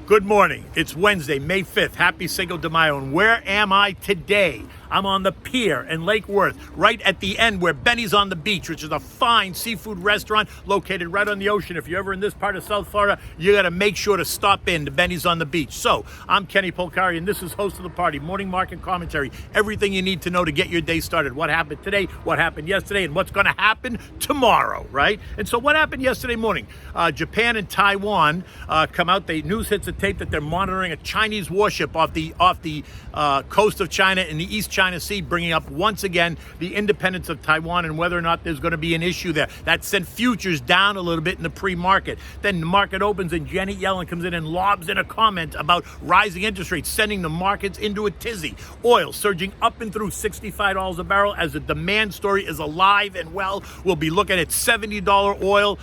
Good morning. It's Wednesday, May 5th. Happy Cinco de Mayo. And where am I today? I'm on the pier in Lake Worth, right at the end where Benny's on the Beach, which is a fine seafood restaurant located right on the ocean. If you're ever in this part of South Florida, you got to make sure to stop in to Benny's on the Beach. So, I'm Kenny Polcari, and this is host of the party, Morning Market Commentary. Everything you need to know to get your day started. What happened today, what happened yesterday, and what's going to happen tomorrow, right? And so what happened yesterday morning? Japan and Taiwan come out. The news hits a tape that they're monitoring a Chinese warship off the coast of China in the East China Sea, bringing up once again the independence of Taiwan and whether or not there's going to be an issue there. That sent futures down a little bit in the pre-market. Then the market opens and Janet Yellen comes in and lobs in a comment about rising interest rates, sending the markets into a tizzy. Oil surging up and through $65 a barrel as the demand story is alive and well. We'll be looking at $70 oil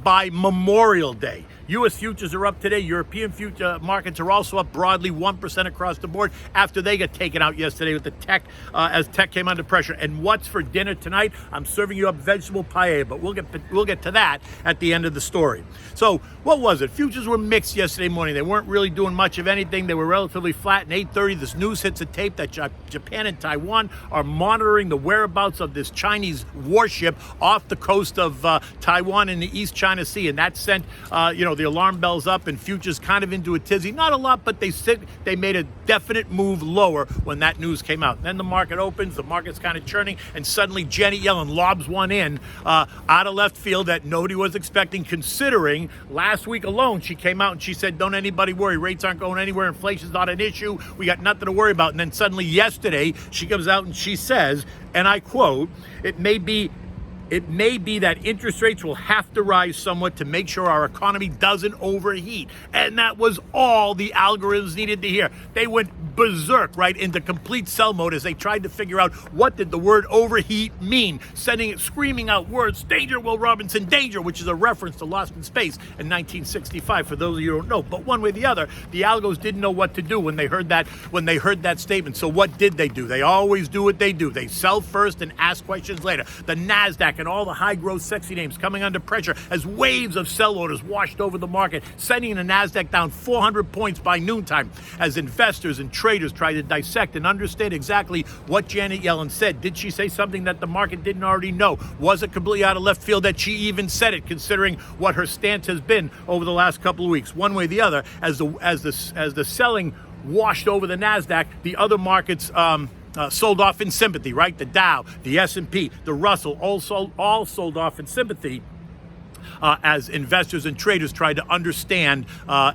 by Memorial Day. U.S. futures are up today. European future markets are also up broadly 1% across the board after they got taken out yesterday with the tech, as tech came under pressure. And what's for dinner tonight? I'm serving you up vegetable paella, but we'll get to that at the end of the story. So what was it? Futures were mixed yesterday morning. They weren't really doing much of anything. They were relatively flat. And 8:30, this news hits a tape that Japan and Taiwan are monitoring the whereabouts of this Chinese warship off the coast of Taiwan in the East China Sea, and that sent the alarm bells up and futures kind of into a tizzy. Not a lot, but they made a definite move lower when that news came out. Then the market opens, the market's kind of churning, and suddenly Janet Yellen lobs one in out of left field that nobody was expecting, considering last week alone she came out and she said, don't anybody worry, rates aren't going anywhere, inflation's not an issue, we got nothing to worry about. And then suddenly yesterday she comes out and she says, and I quote, it may be that interest rates will have to rise somewhat to make sure our economy doesn't overheat. And that was all the algorithms needed to hear. They went berserk, right, into complete sell mode as they tried to figure out what did the word overheat mean, screaming out words, danger, Will Robinson, danger, which is a reference to Lost in Space in 1965, for those of you who don't know. But one way or the other, the algos didn't know what to do when they heard that statement. So what did they do? They always do what they do. They sell first and ask questions later. The NASDAQ and all the high-growth sexy names coming under pressure as waves of sell orders washed over the market, sending the NASDAQ down 400 points by noontime as investors and traders tried to dissect and understand exactly what Janet Yellen said. Did she say something that the market didn't already know? Was it completely out of left field that she even said it, considering what her stance has been over the last couple of weeks? One way or the other, as the selling washed over the NASDAQ, the other markets sold off in sympathy, right? The Dow, the S&P, the Russell, all sold off in sympathy as investors and traders tried to understand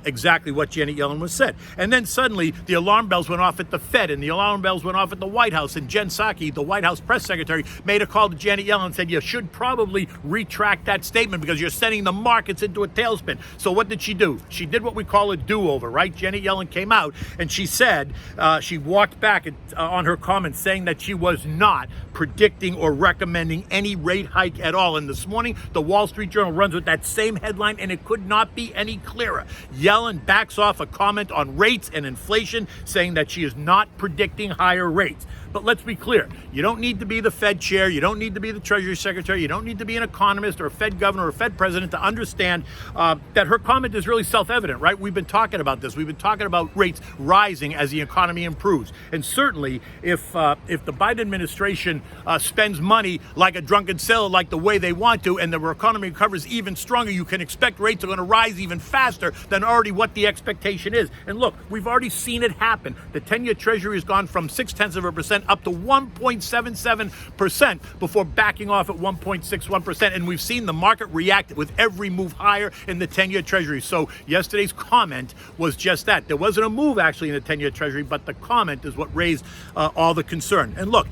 exactly what Janet Yellen was said. And then suddenly the alarm bells went off at the Fed and the alarm bells went off at the White House, and Jen Psaki, the White House press secretary, made a call to Janet Yellen and said, you should probably retract that statement because you're sending the markets into a tailspin. So what did she do? She did what we call a do-over, right? Janet Yellen came out and she said, she walked back on her comments saying that she was not predicting or recommending any rate hike at all. And this morning, the Wall Street Journal runs with that same headline, and it could not be any clearer. Yellen backs off a comment on rates and inflation, saying that she is not predicting higher rates. But let's be clear, you don't need to be the Fed chair, you don't need to be the Treasury Secretary, you don't need to be an economist or a Fed governor or a Fed president to understand that her comment is really self-evident, right? We've been talking about this. We've been talking about rates rising as the economy improves. And certainly, if the Biden administration spends money like a drunken sailor, like the way they want to, and the economy recovers even stronger, you can expect rates are going to rise even faster than already what the expectation is. And look, we've already seen it happen. The 10-year Treasury has gone from 0.6% up to 1.77% before backing off at 1.61%. And we've seen the market react with every move higher in the 10-year Treasury. So yesterday's comment was just that. There wasn't a move actually in the 10-year Treasury, but the comment is what raised all the concern. And look,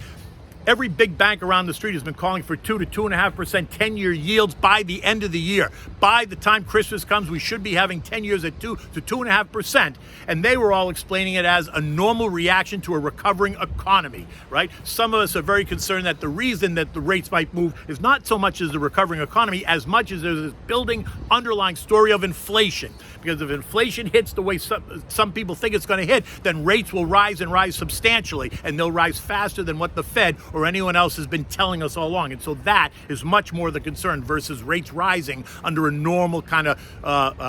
every big bank around the street has been calling for 2 to 2.5% 10-year yields by the end of the year. By the time Christmas comes, we should be having 10 years at 2 to 2.5%. And they were all explaining it as a normal reaction to a recovering economy, right? Some of us are very concerned that the reason that the rates might move is not so much as the recovering economy, as much as there's this building underlying story of inflation. Because if inflation hits the way some people think it's going to hit, then rates will rise and rise substantially, and they'll rise faster than what the Fed or anyone else has been telling us all along. And so that is much more the concern versus rates rising under a normal kind of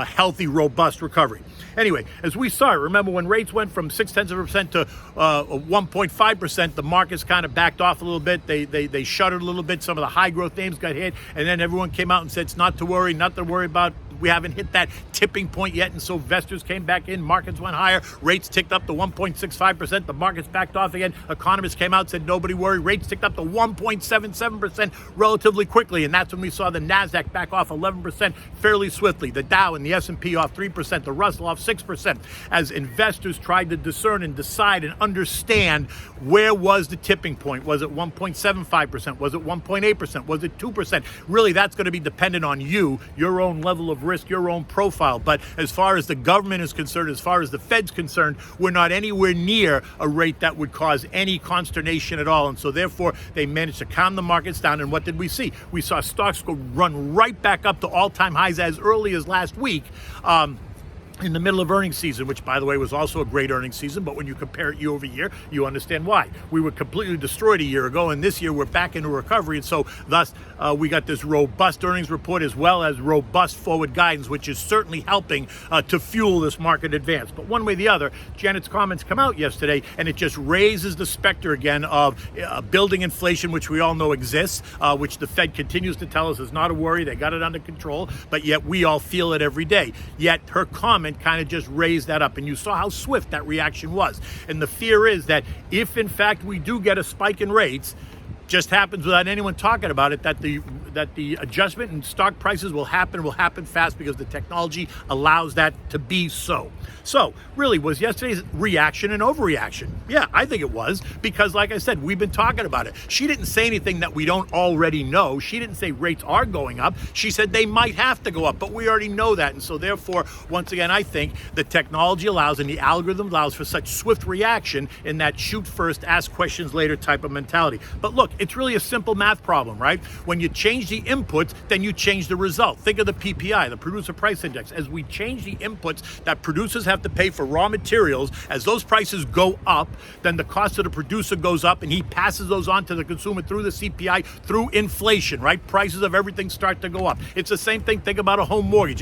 healthy, robust recovery. Anyway, as we saw, remember when rates went from 0.6% to 1.5%, the markets kind of backed off a little bit. They shuddered a little bit. Some of the high growth names got hit, and then everyone came out and said it's not to worry, not to worry about. We haven't hit that tipping point yet, and so investors came back in, markets went higher, rates ticked up to 1.65%, the markets backed off again, economists came out and said nobody worry, rates ticked up to 1.77% relatively quickly, and that's when we saw the NASDAQ back off 11% fairly swiftly, the Dow and the S&P off 3%, the Russell off 6%, as investors tried to discern and decide and understand where was the tipping point. Was it 1.75%? Was it 1.8%? Was it 2%? Really, that's going to be dependent on you, your own level of risk, your own profile. But as far as the government is concerned, as far as the Fed's concerned, we're not anywhere near a rate that would cause any consternation at all. And so therefore, they managed to calm the markets down. And what did we see? We saw stocks go run right back up to all-time highs as early as last week. In the middle of earnings season, which, by the way, was also a great earnings season, but when you compare it year over year, you understand why. We were completely destroyed a year ago, and this year we're back into recovery, and so thus we got this robust earnings report as well as robust forward guidance, which is certainly helping to fuel this market advance. But one way or the other, Janet's comments come out yesterday, and it just raises the specter again of building inflation, which we all know exists, which the Fed continues to tell us is not a worry, they got it under control, but yet we all feel it every day. Yet her comment kind of just raised that up, and you saw how swift that reaction was. And the fear is that if in fact we do get a spike in rates, just happens without anyone talking about it, that the adjustment in stock prices will happen fast because the technology allows that to be so. So really, was yesterday's reaction an overreaction? Yeah, I think it was, because like I said, we've been talking about it. She didn't say anything that we don't already know. She didn't say rates are going up. She said they might have to go up, but we already know that. And so therefore, once again, I think the technology allows and the algorithm allows for such swift reaction in that shoot first, ask questions later type of mentality. But look, it's really a simple math problem, right? When you change the inputs, then you change the result. Think of the PPI, the Producer Price Index. As we change the inputs that producers have to pay for raw materials, as those prices go up, then the cost of the producer goes up, and he passes those on to the consumer through the CPI, through inflation, right? Prices of everything start to go up. It's the same thing. Think about a home mortgage.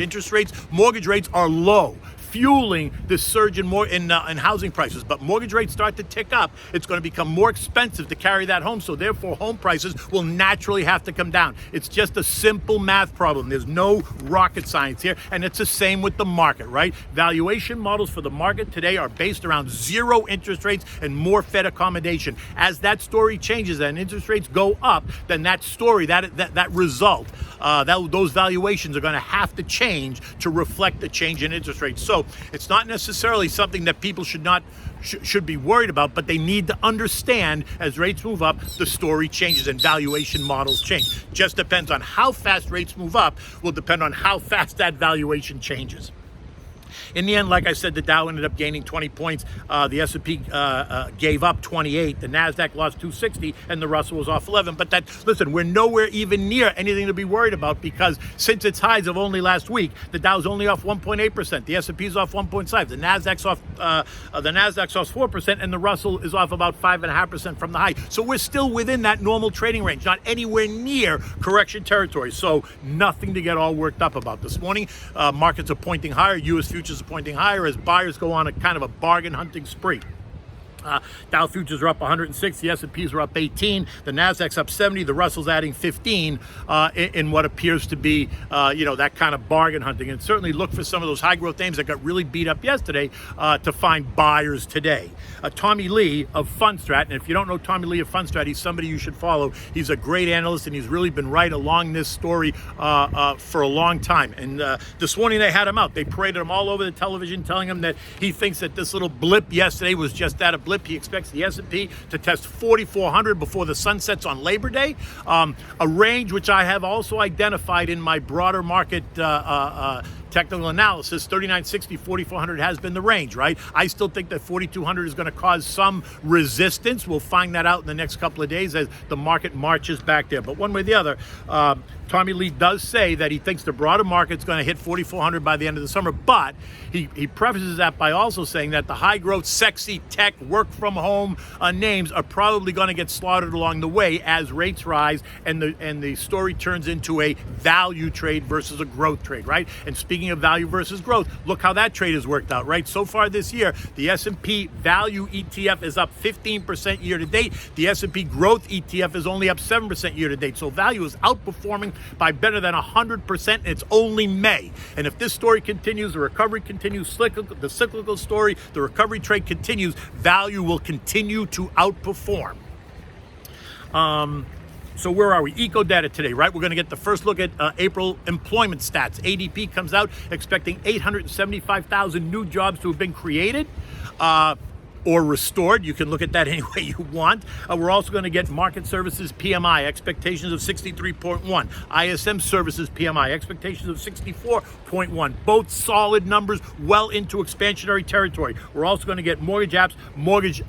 Mortgage rates are low, fueling this surge in housing prices. But mortgage rates start to tick up, it's going to become more expensive to carry that home. So therefore, home prices will naturally have to come down. It's just a simple math problem. There's no rocket science here. And it's the same with the market, right? Valuation models for the market today are based around zero interest rates and more Fed accommodation. As that story changes and interest rates go up, then that story, that result, those valuations are going to have to change to reflect the change in interest rates. So it's not necessarily something that people should be worried about, but they need to understand as rates move up, the story changes and valuation models change. Just depends on how fast rates move up, will depend on how fast that valuation changes. In the end, like I said, the Dow ended up gaining 20 points. The S&P gave up 28. The NASDAQ lost 260, and the Russell was off 11. But listen, we're nowhere even near anything to be worried about, because since its highs of only last week, the Dow's only off 1.8%. The S&P's off 1.5%. The NASDAQ's off 4%, and the Russell is off about 5.5% from the high. So we're still within that normal trading range, not anywhere near correction territory. So nothing to get all worked up about. This morning, markets are pointing higher. U.S. futures are pointing higher as buyers go on a kind of a bargain hunting spree. Dow futures are up 106, the S&Ps are up 18, the NASDAQ's up 70, the Russell's adding 15 in what appears to be, that kind of bargain hunting. And certainly look for some of those high growth names that got really beat up yesterday to find buyers today. Tommy Lee of Fundstrat, and if you don't know Tommy Lee of Fundstrat, he's somebody you should follow. He's a great analyst, and he's really been right along this story for a long time. And this morning they had him out. They paraded him all over the television, telling him that he thinks that this little blip yesterday was just that, a blip. He expects the S&P to test 4,400 before the sun sets on Labor Day, a range which I have also identified in my broader market technical analysis, 3960, 4400 has been the range, right? I still think that 4200 is going to cause some resistance. We'll find that out in the next couple of days as the market marches back there. But one way or the other, Tommy Lee does say that he thinks the broader market's going to hit 4,400 by the end of the summer, but he prefaces that by also saying that the high growth, sexy tech, work from home names are probably going to get slaughtered along the way as rates rise and the story turns into a value trade versus a growth trade, right? And speaking of value versus growth, look how that trade has worked out, right? So far this year, the S&P value ETF is up 15% year to date. The S&P growth ETF is only up 7% year to date. So value is outperforming by better than 100%, and it's only May. And if this story continues, the recovery continues, the cyclical story, the recovery trade continues, value will continue to outperform. So where are we? Eco data today, right? We're going to get the first look at April employment stats. ADP comes out expecting 875,000 new jobs to have been created. Or restored. You can look at that any way you want. We're also going to get market services PMI, expectations of 63.1. ISM services PMI, expectations of 64.1. Both solid numbers, well into expansionary territory. We're also going to get mortgage apps, mortgage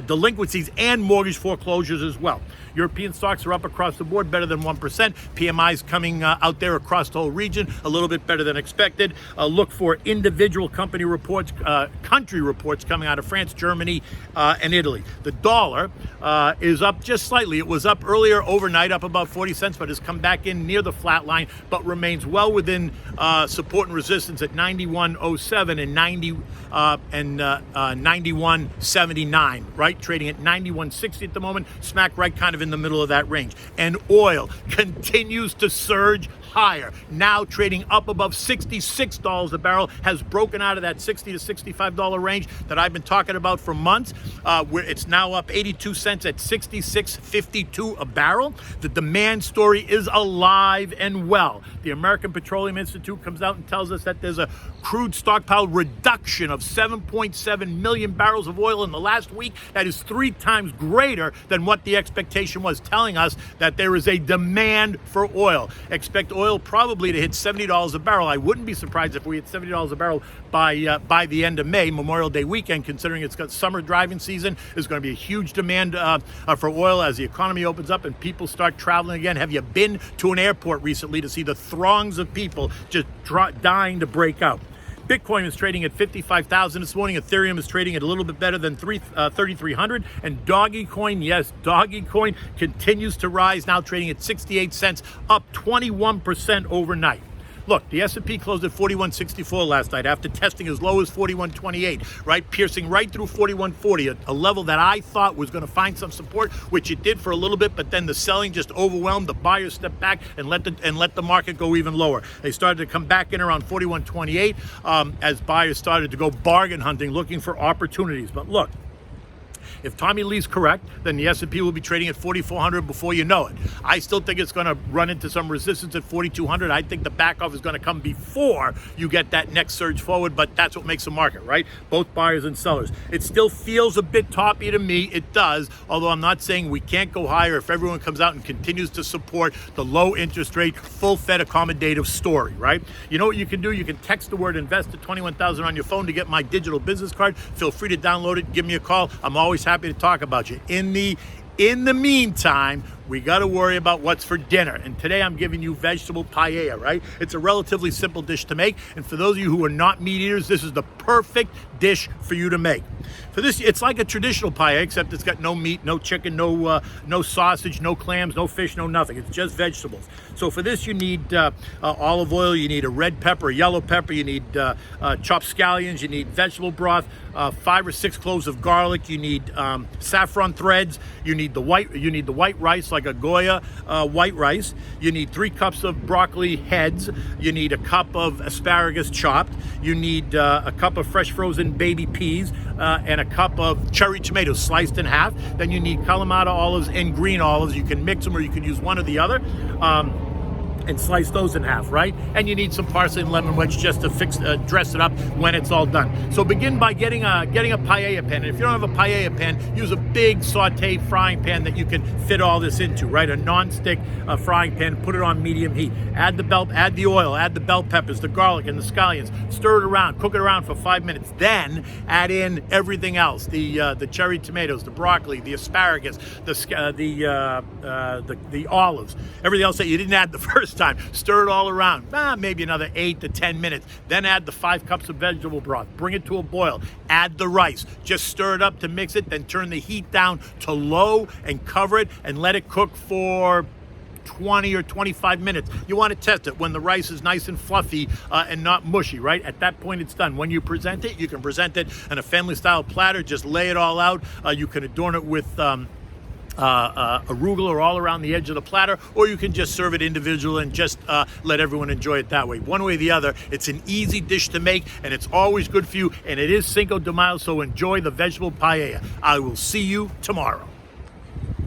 delinquencies, and mortgage foreclosures as well. European stocks are up across the board, better than 1%. PMI's coming out there across the whole region, a little bit better than expected. Look for individual company reports, country reports coming out of France, Germany, and Italy. The dollar is up just slightly. It was up earlier overnight, up about 40 cents, but has come back in near the flat line, but remains well within support and resistance at 91.07 and 91.79, right? Trading at 91.60 at the moment, smack right kind of in the middle of that range. And oil continues to surge higher, now trading up above $66 a barrel, has broken out of that $60 to $65 range that I've been talking about for months, where it's now up 82 cents at $66.52 a barrel. The demand story is alive and well. The American Petroleum Institute comes out and tells us that there's a crude stockpile reduction of 7.7 million barrels of oil in the last week. That is 3 times greater than what the expectation was, telling us that there is a demand for oil. Expect oil probably to hit $70 a barrel. I wouldn't be surprised if we hit $70 a barrel by the end of May, Memorial Day weekend, considering it's got summer driving season. There's going to be a huge demand for oil as the economy opens up and people start traveling again. Have you been to an airport recently to see the throngs of people just dying to break out? Bitcoin is trading at 55,000 this morning. Ethereum is trading at a little bit better than 3,300. And Dogecoin, yes, Dogecoin continues to rise, now trading at 68 cents, up 21% overnight. Look, the S&P closed at 41.64 last night after testing as low as 41.28, right? Piercing right through 41.40, a level that I thought was going to find some support, which it did for a little bit, but then the selling just overwhelmed. The buyers stepped back and let the market go even lower. They started to come back in around 41.28 as buyers started to go bargain hunting, looking for opportunities. But look, if Tommy Lee's correct, then the S&P will be trading at 4,400 before you know it. I still think it's going to run into some resistance at 4,200. I think the back off is going to come before you get that next surge forward, but that's what makes a market, right? Both buyers and sellers. It still feels a bit toppy to me. It does, although I'm not saying we can't go higher if everyone comes out and continues to support the low interest rate, full Fed accommodative story, right? You know what you can do? You can text the word invest to 21,000 on your phone to get my digital business card. Feel free to download it. Give me a call. I'm always happy to talk about you. In the meantime, we got to worry about what's for dinner. And today I'm giving you vegetable paella, right? It's a relatively simple dish to make. And for those of you who are not meat eaters, this is the perfect dish for you to make. For this, it's like a traditional paella, except it's got no meat, no chicken, no sausage, no clams, no fish, no nothing. It's just vegetables. So for this, you need olive oil, you need a red pepper, a yellow pepper, you need chopped scallions, you need vegetable broth, 5 or 6 cloves of garlic, you need saffron threads, you need the white rice, like a Goya white rice. You need 3 cups of broccoli heads. You need a cup of asparagus chopped. You need a cup of fresh frozen baby peas and a cup of cherry tomatoes sliced in half. Then you need Kalamata olives and green olives. You can mix them or you can use one or the other. and slice those in half, right? And you need some parsley and lemon wedge just to dress it up when it's all done. So begin by getting a paella pan. And if you don't have a paella pan, use a big saute frying pan that you can fit all this into, right? A non-stick frying pan. Put it on medium heat. Add the oil, add the bell peppers, the garlic, and the scallions. Stir it around, cook it around for 5 minutes. Then add in everything else: the cherry tomatoes, the broccoli, the asparagus, the olives, everything else that you didn't add the first time. Stir it all around, maybe another 8 to 10 minutes. Then add the 5 cups of vegetable broth. Bring it to a boil. Add the rice. Just stir it up to mix it. Then turn the heat down to low and cover it and let it cook for 20 or 25 minutes. You want to test it when the rice is nice and fluffy and not mushy, right? At that point, it's done. When you present it, you can present it in a family-style platter. Just lay it all out. You can adorn it with arugula all around the edge of the platter, or you can just serve it individual and just let everyone enjoy it that way. One way or the other, it's an easy dish to make, and it's always good for you, and it is Cinco de Mayo, so enjoy the vegetable paella. I will see you tomorrow.